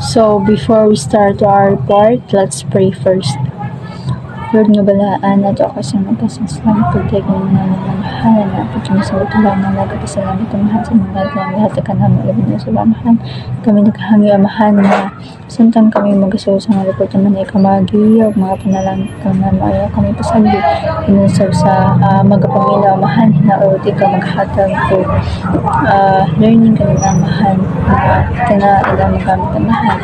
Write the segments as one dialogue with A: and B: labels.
A: So, before we start our report, let's pray first. Lord nga balaan na ito kasi magkasasalamat pagtagin na namamahalan na pagkina sa utulang na nagkasalamat ang mahal sa mga lahat ka namin labin na sa bamahan. Kami nagkahangi amahan na santan kami magasuo sa mga report naman ay kamagi o mga panalangin ka na maya kami pasagdi inusap sa magkapamilya amahan na o di ka maghatag ko learning ka na amahan na tina ilang magamit amahan.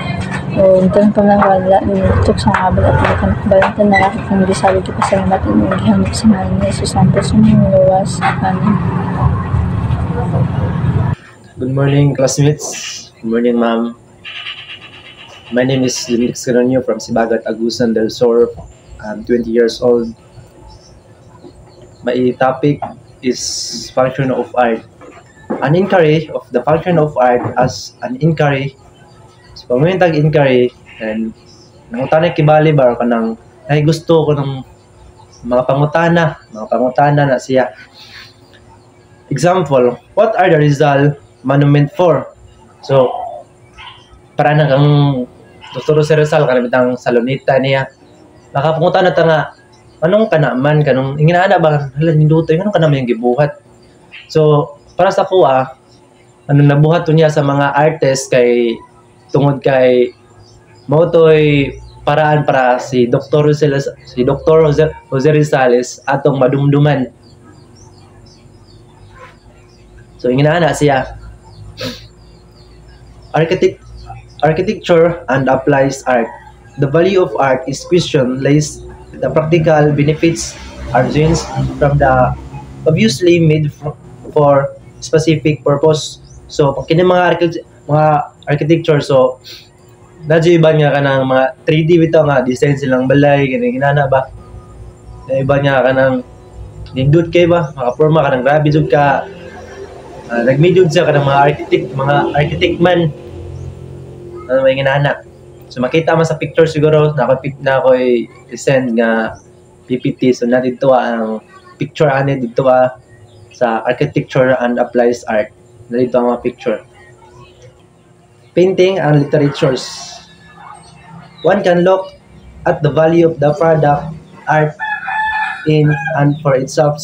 A: O itong pamangwala nilutok sa mga balat na kanakabalatan na nakit ng gisali ko pasalamat ang maghihamot sa mga ni Jesus Santos ang luwas. Amen.
B: Good morning, classmates. Good morning, ma'am. My name is Linux Caronio from Sibagat, Agusan del Sur. I'm 20 years old. My topic is function of art. An inquiry of the function of art as an inquiry. So, pag may tag-inquiry, and nangutanay kibali ba ka ng ay gusto ko ng mga pangutana na siya. Example, what are the Rizal monument for? So, para na kang Dr. Jose Rizal, kanabitang salonita niya. Nakapungutan na ta nga, anong kanaman, kanong inginaana ba, halan ninduto, anong kanaman yung gibuhat. So, para sa kuha, anong nabuhat to niya sa mga artist kay tungod kay motoy paraan para si Dr. Jose Rizales atong madumduman. So, inginaana siya. Architecture and applies art. The value of art is question lays the practical benefits are gained from the obviously made for specific purpose. So, pag kini mga architecture, so nadyo iba nga ka ng mga 3D bitaw nga design silang balay kini ginana ba na iba nga ka ng nindot kay ba makaporma ka ng grabe jud ka nagmidod siya ka ng mga architect man ano may ginana. So makita man sa picture siguro na ako i-send nga PPT, so na dito ang picture ani dito sa architecture and applies art na dito ang mga picture. Painting and literatures. One can look at the value of the product art in and for itself.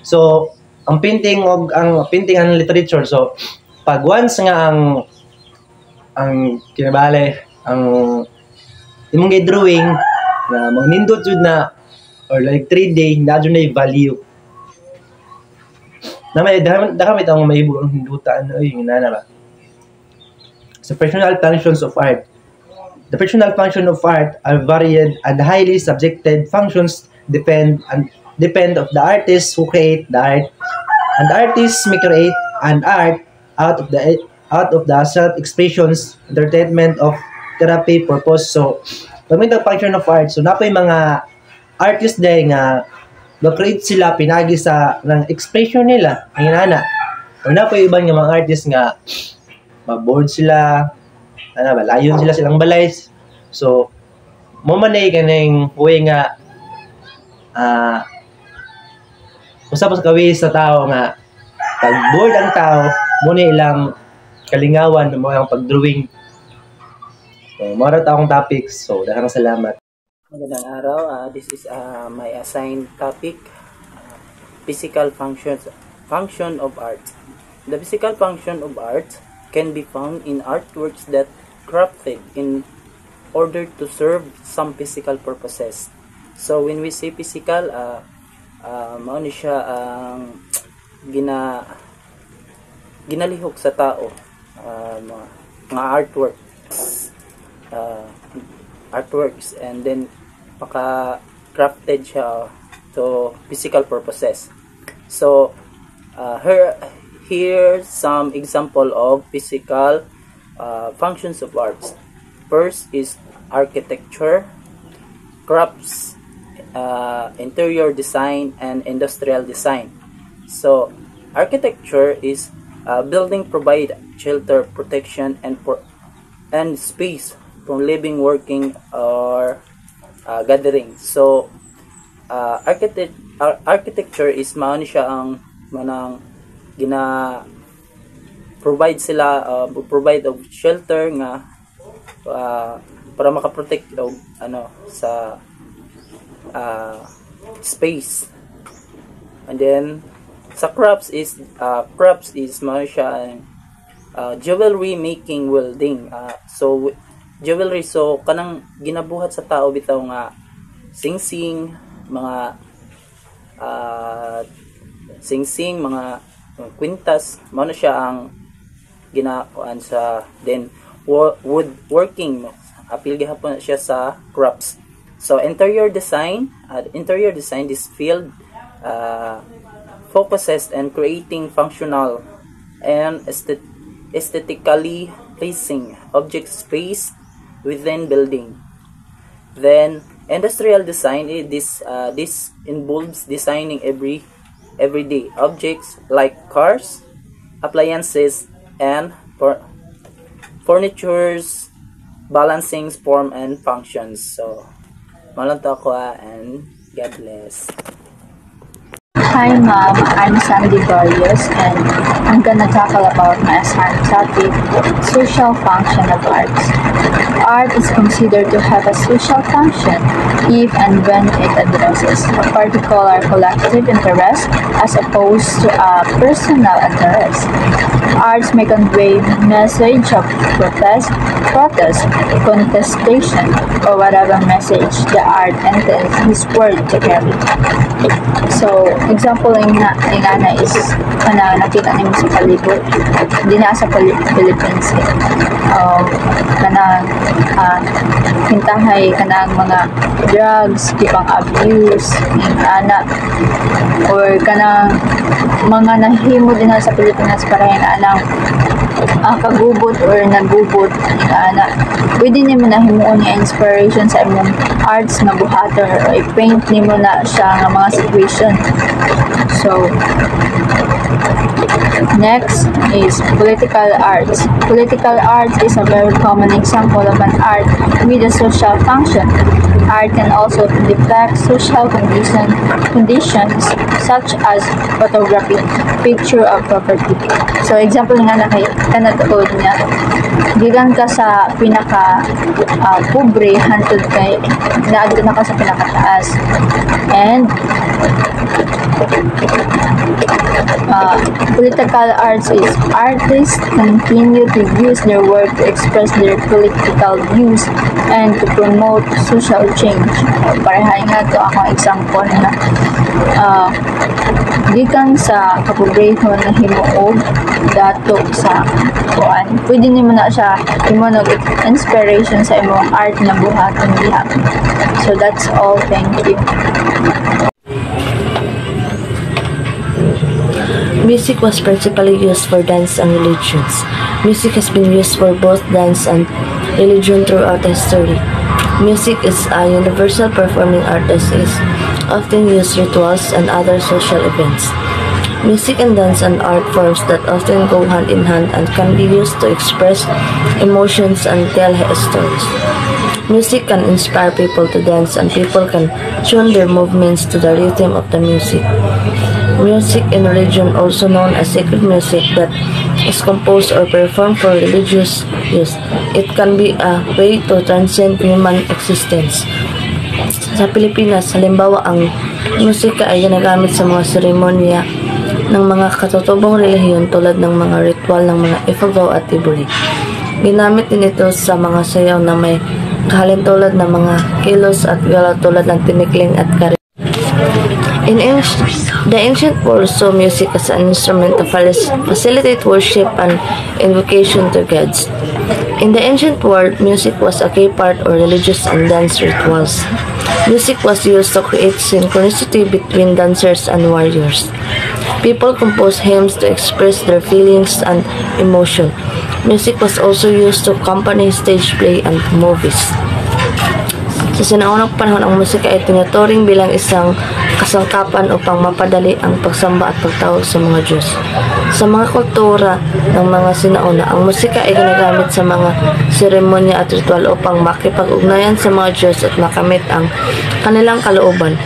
B: So, ang painting and literature. So, pag once nga ang kinabale, ang imong drawing na magnindot jud na or like 3D na jud na value. Na may dakamit ang mahibog ang hindutan ay nana ba. So, personal functions of art. The personal function of art are varied and highly subjective functions depend of the artists who create the art. And the artists may create an art out of the self-expressions, entertainment of therapy purpose. So, pag may function of art, so napoy mga artists day nga create sila pinagi sa ng expression nila ang inana. O napoy ibang mga artists nga ma-board sila, layon sila silang balay. So, mo man ay kaning way nga usap sa kawi sa tao nga pag board ang tao, muna ilang kalingawan ng mga pag-drawing. So, mara taong topics. So, daghang salamat.
C: Magandang araw. This is my assigned topic, physical function of art. The physical function of art can be found in artworks that crafted in order to serve some physical purposes. So when we say physical, mao ni siya ang ginalihok sa tao, mga artworks and then crafted siya to physical purposes. So here's some example of physical functions of arts. First is architecture, crafts, interior design, and industrial design. So architecture is building provide shelter, protection, and space from living, working, or gathering. So architecture is mao ni siya ang manang provide of shelter nga para makaprotect og sa space. And then sa crafts is mo siya jewelry making, welding. So jewelry, so kanang ginabuhat sa tao bitaw nga singsing, mga mga kwintas, mao na siya ang ginakuan sa. Then woodworking, apil gihapon siya sa crafts. So interior design, this field focuses on creating functional and aesthetically pleasing object space within building. Then industrial design, this involves designing everyday objects like cars, appliances, and furnitures, balancing form and functions. So malang to ako, and God bless.
A: Hi ma'am, I'm Sandy Barrios and I'm gonna tackle about my assigned topic, social function of arts. Art is considered to have a social function if and when it addresses a particular collective interest as opposed to a personal interest. Arts may convey message of protest, contestation, or whatever message the art intends his word to carry. So, example nga na is nakita niyo sa palibot, hindi na sa Philippines hintahay kanang mga drugs, tipang abuse, ana, or kanang mga nahimo din sa Pilipinas para anang kagubot or nagubot, ana, pwede nimo na himuon nga inspiration sa imong arts nga buhaton or i-paint nimo na siya nga mga situation. So next is political arts. Political arts is a very common example of an art with a social function. Art can also depict social conditions such as photography, picture of property. So example nga na kay kanatuod niya, gigan ka sa pinaka pobre hantod kay naadto na ka sa pinakataas. And political arts is artists continue to use their work to express their political views and to promote social change. Parehay nga to akong example na gikan sa kapobrehon na himuog dato sa kuan. Pwede nimo na siya himunog inspiration sa imong art na buhaton diha. So that's all. Thank you.
D: Music was principally used for dance and religions. Music has been used for both dance and religion throughout history. Music is a universal performing art that is often used rituals and other social events. Music and dance are art forms that often go hand in hand and can be used to express emotions and tell stories. Music can inspire people to dance and people can tune their movements to the rhythm of the music. Music in religion, also known as sacred music, that is composed or performed for religious use. It can be a way to transcend human existence. Sa Pilipinas, halimbawa, ang musika ay ginagamit sa mga seremonya ng mga katutubong relihiyon tulad ng mga ritual ng mga Ifugao at Tibuli. Ginamit din ito sa mga sayaw na may kahalintulad ng mga kilos at galaw tulad ng tinikling at kari. In the ancient world saw music as an instrument to facilitate worship and invocation to gods. In the ancient world, music was a key part of religious and dance rituals. Music was used to create synchronicity between dancers and warriors. People composed hymns to express their feelings and emotion. Music was also used to accompany stage play and movies. Sa sinaunang panahon, ang musika ay tinuturing bilang isang kasangkapan upang mapadali ang pagsamba at pagtawag sa mga Diyos. Sa mga kultura ng mga sinauna, ang musika ay ginagamit sa mga seremonya at ritual upang makipag-ugnayan sa mga Diyos at makamit ang kanilang kalooban.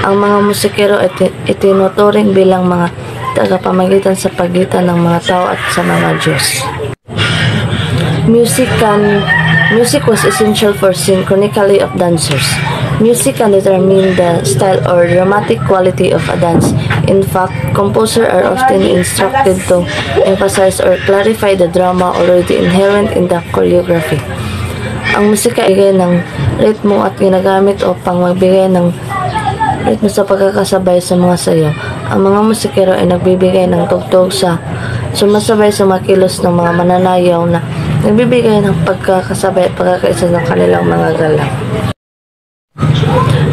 D: Ang mga musikero ay itinuturing bilang mga tagapamagitan sa pagitan ng mga tao at sa mga Diyos. Music was essential for synchronicity of dancers. Music can determine the style or dramatic quality of a dance. In fact, composers are often instructed to emphasize or clarify the drama already inherent in the choreography. Ang musika ay bigay ng ritmo at ginagamit upang magbigay ng ritmo sa pagkakasabay sa mga sayo. Ang mga musikero ay nagbibigay ng tugtog sa sumasabay sa mga kilos ng mga mananayaw na nagbibigay ng pagkakasabay at pagkakaisa ng kanilang mga galaw.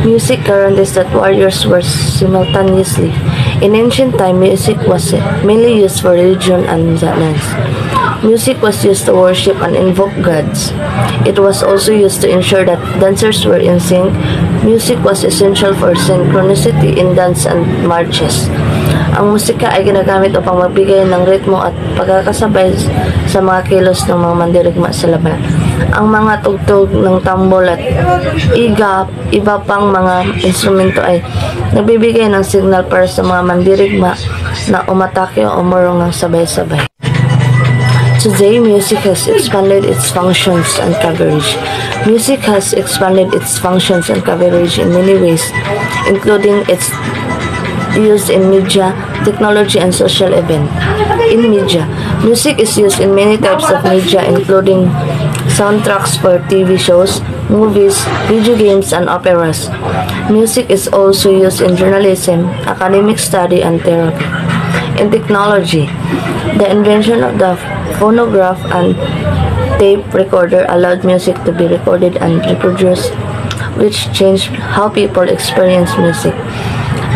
D: Music guarantees that warriors were simultaneously. In ancient time, music was mainly used for religion and dance. Music was used to worship and invoke gods. It was also used to ensure that dancers were in sync. Music was essential for synchronicity in dance and marches. Ang musika ay ginagamit upang magbigay ng ritmo at pagkakasabay sa mga kilos ng mga mandirigma sa labanan. Ang mga tugtog ng tambol at iba pang mga instrumento ay nagbibigay ng signal para sa mga mandirigma na umatake o umurong ng sabay-sabay. Today, music has expanded its functions and coverage. Music has expanded its functions and coverage in many ways, including its use in media, technology, and social events. In media, music is used in many types of media, including soundtracks for TV shows, movies, video games, and operas. Music is also used in journalism, academic study, and therapy. In technology, the invention of the phonograph and tape recorder allowed music to be recorded and reproduced, which changed how people experience music.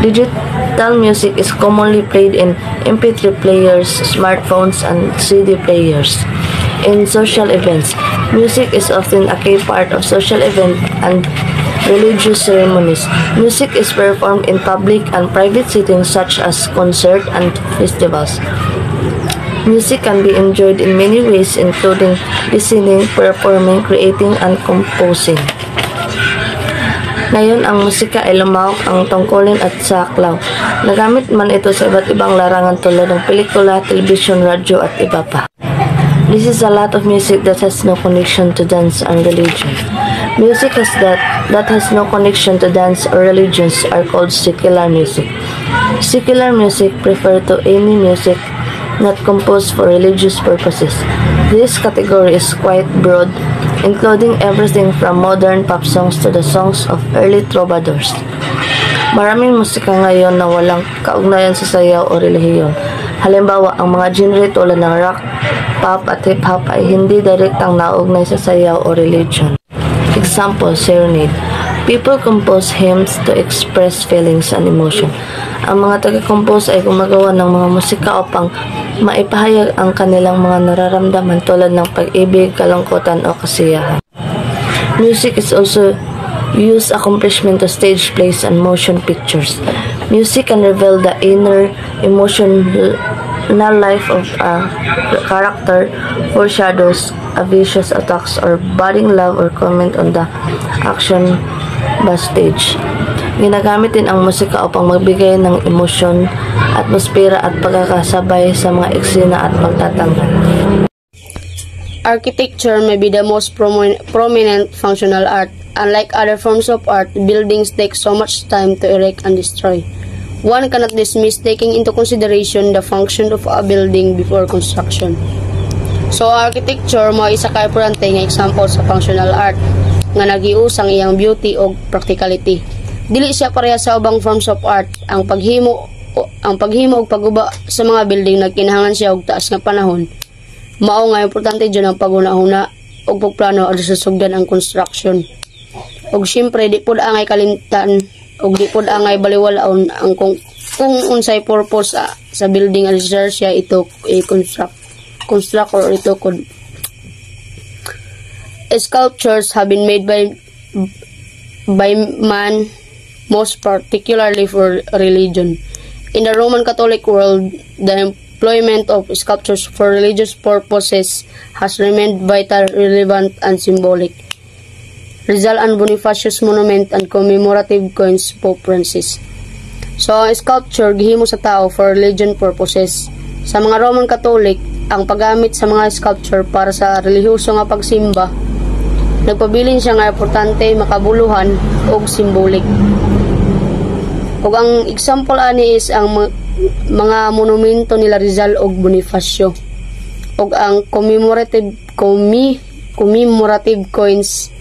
D: Digital music is commonly played in MP3 players, smartphones, and CD players. In social events, music is often a key part of social events and religious ceremonies. Music is performed in public and private settings such as concerts and festivals. Music can be enjoyed in many ways, including listening, performing, creating, and composing. Ngayon, ang musika ay lumawak ang tungkulin at saklaw. Nagamit man ito sa iba't ibang larangan tulad ng pelikula, television, radyo, at iba pa. This is a lot of music that has no connection to dance and religion. Music that has no connection to dance or religions are called secular music. Secular music refer to any music not composed for religious purposes. This category is quite broad, including everything from modern pop songs to the songs of early troubadours. Maraming musika ngayon na walang kaugnayan sa sayaw o relihiyon. Halimbawa, ang mga genre tulad ng rock, pop at hip-hop ay hindi direktang naugnay sa sayaw o religion. Example, serenade. People compose hymns to express feelings and emotion. Ang mga taga-compose ay gumagawa ng mga musika upang maipahayag ang kanilang mga nararamdaman tulad ng pag-ibig, kalungkutan o kasiyahan. Music is also used accomplishment to stage plays and motion pictures. Music can reveal the inner emotional life of a character, foreshadows a vicious attacks or budding love or comment on the action backstage. Ginagamit din ang musika upang magbigay ng emosyon, atmosfera at pagkakasabay sa mga eksena at pagtatanggal.
E: Architecture may be the most prominent functional art. Unlike other forms of art, buildings take so much time to erect and destroy. One cannot dismiss taking into consideration the function of a building before construction. So, architecture mo isa ka importante nga example sa functional art nga nagius ang iyang beauty o practicality. Dili siya pareha sa ubang forms of art. Ang paghimo og paguba sa mga building nagkinahanglan siya og taas nga panahon. Mao nga importante jud ang paghuna-huna og pagplano adto sa sugdan ang construction. Og syempre di pud angay kalimtan og di pud angay baliwalaon ang kung unsay purpose sa building as siya ito construct or ito could. Sculptures have been made by man, most particularly for religion. In the Roman Catholic world, the employment of sculptures for religious purposes has remained vital, relevant, and symbolic. Rizal and Bonifacius monument and commemorative coins, Pope Francis. So, sculpture gihimo sa tao for religion purposes. Sa mga Roman Catholic, ang paggamit sa mga sculpture para sa relihiyoso nga pagsimba, nagpabilin siya nga importante, makabuluhan ug simbolik. Ug ang example ani is ang mga monumento nila Rizal ug Bonifacio. Ug ang commemorative coins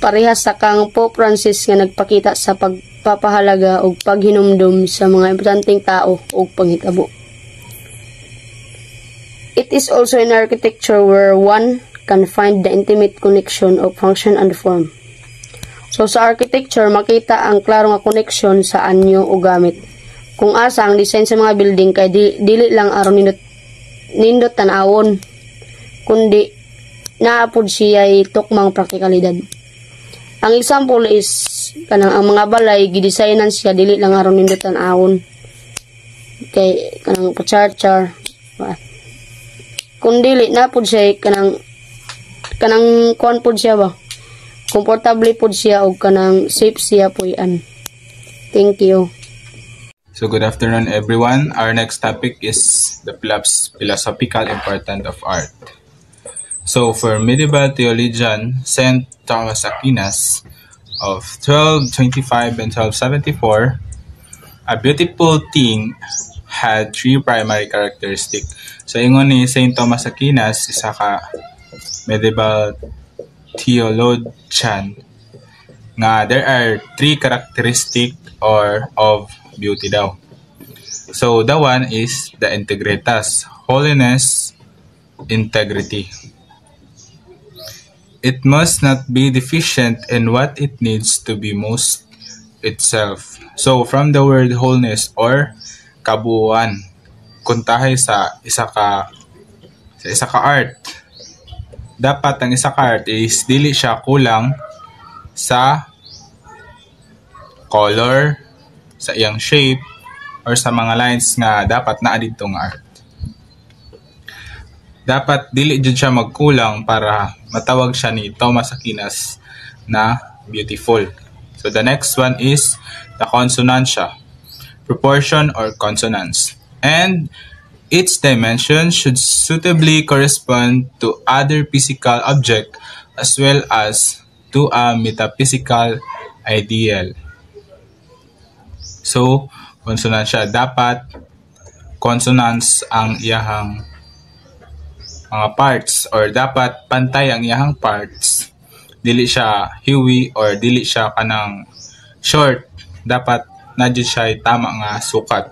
E: parehas sa kang Pope Francis nga nagpakita sa pagpapahalaga ug paghinumdum sa mga importanteng tao ug panghitabo. It is also in architecture where one can find the intimate connection of function and form. So sa architecture, makita ang klaro nga connection sa anyo o gamit. Kung asa ang design sa mga building kay dili lang aron nindot tan-awon, kundi naapod siya tukmang praktikalidad. Ang example is kanang ang mga balay gidesignan siya dili lang aron nindot tan-awon. Kay kanang pachar-char. Kung dili napod siya kanang kuan pod siya ba? Komportable pod siya o kanang safe siya po yan. Thank you.
F: So good afternoon everyone. Our next topic is the philosophical importance of art. So for medieval theologian Saint Thomas Aquinas of 1225 and 1274, a beautiful thing had three primary characteristics. So ingon ni Saint Thomas Aquinas, isa ka medieval theologian, nga there are three characteristics of beauty daw. So the one is the integritas, holiness, integrity. It must not be deficient in what it needs to be most itself. So from the word wholeness or kabuuan, kuntahay sa isa ka art, dapat ang isa ka art is dili siya kulang sa color, sa iyang shape, or sa mga lines nga dapat naa dito nga art. Dapat dili jud siya magkulang para matawag siya ni Thomas Aquinas na beautiful. So the next one is the consonantia, proportion or consonance. And its dimension should suitably correspond to other physical object as well as to a metaphysical ideal. So, consonantia, dapat consonance ang iyahang mga parts or dapat pantay ang iyahang parts. Dili siya hiwi or dili siya kanang short. Dapat nadyo siya tama nga sukat.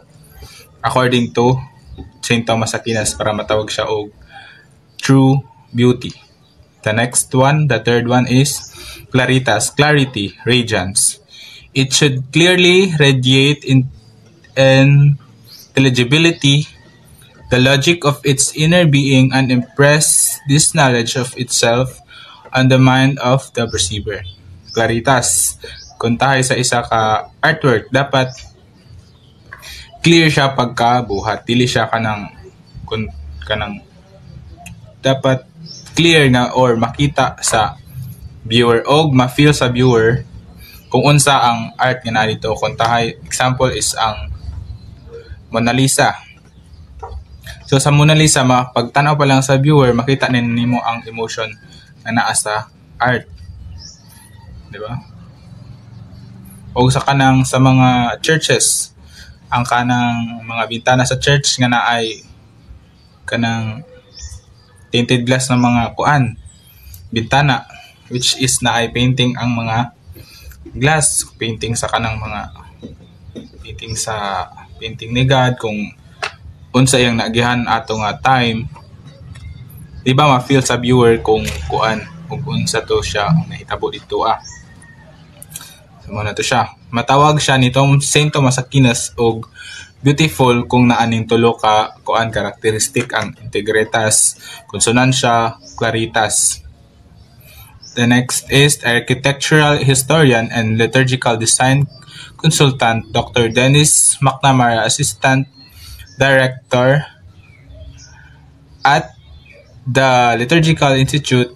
F: According to St. Thomas Aquinas para matawag siya og true beauty. The next one, the third one is claritas, clarity, radiance. It should clearly radiate in intelligibility, the logic of its inner being, and impress this knowledge of itself on the mind of the perceiver. Claritas, kung tayo sa isa ka artwork, dapat clear siya pagkabuhat, dili siya kanang dapat clear nga or makita sa viewer o ma-feel sa viewer kung unsa ang art nga narito. Kung tahay example is ang Mona Lisa. So sa Mona Lisa, pagtanaw pa lang sa viewer, makita nimo ang emotion na naa sa art. Di ba? O sa mga churches, ang kanang mga bintana sa church nga naay kanang tinted glass ng mga bintana, which is naay painting ang mga glass, painting sa kanang mga painting ni God, kung unsa yang nagihan ato nga time, di ba ma-feel sa viewer kung ug unsa to siya ang nahitabo dito So mo na to siya. Matawag siya ni Saint Thomas Aquinas og beautiful kung naaning tulo ka karakteristik ang integritas, consonantia, claritas. The next is architectural historian and liturgical design consultant Dr. Dennis McNamara, assistant director at the Liturgical Institute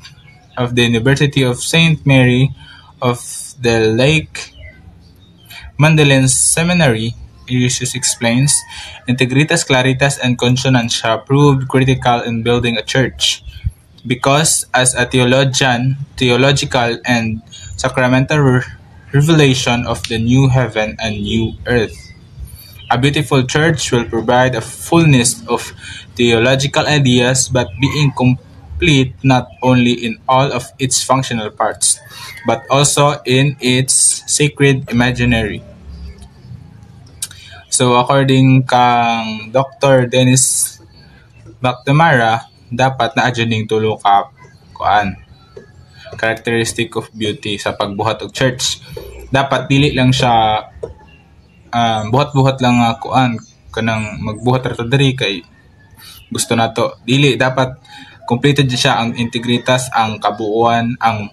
F: of the University of St. Mary of the Lake Magdalene Seminary Iusius explains, Integritas, Claritas, and Consonantia proved critical in building a church. Because as a theological and sacramental revelation of the new heaven and new earth. A beautiful church will provide a fullness of theological ideas, but being complete not only in all of its functional parts, but also in its sacred imaginary. So according kang Dr. Dennis McNamara, dapat na adjuning tulo ka characteristic of beauty sa pagbuhat og church. Dapat dili lang siya buhat-buhat lang kanang magbuhat ra ta diri kay gusto nato. Dili, dapat kompleto siya ang integritas, ang kabuuan, ang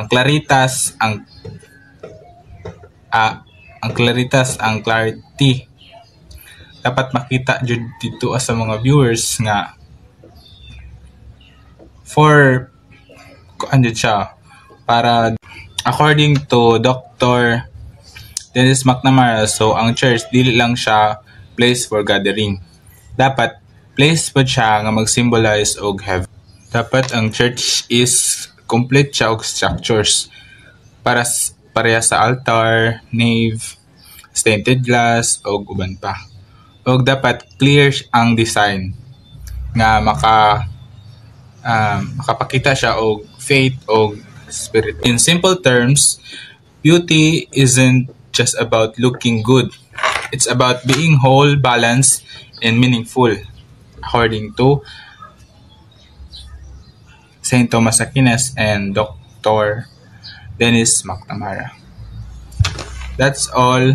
F: claritas, ang claritas, ang clarity. Dapat makita jud dito sa mga viewers nga for siya para according to Dr. Dennis McNamara, so ang church dili lang siya place for gathering. Dapat place po siya nga mag-symbolize og heaven. Dapat ang church is complete siya og structures para pareha sa altar, nave, stained glass og uban pa. Og dapat clear ang design nga makapakita siya og faith og spirit. In simple terms, beauty isn't just about looking good. It's about being whole, balanced, and meaningful, according to St. Thomas Aquinas and Dr. Dennis McNamara. That's all.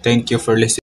F: Thank you for listening.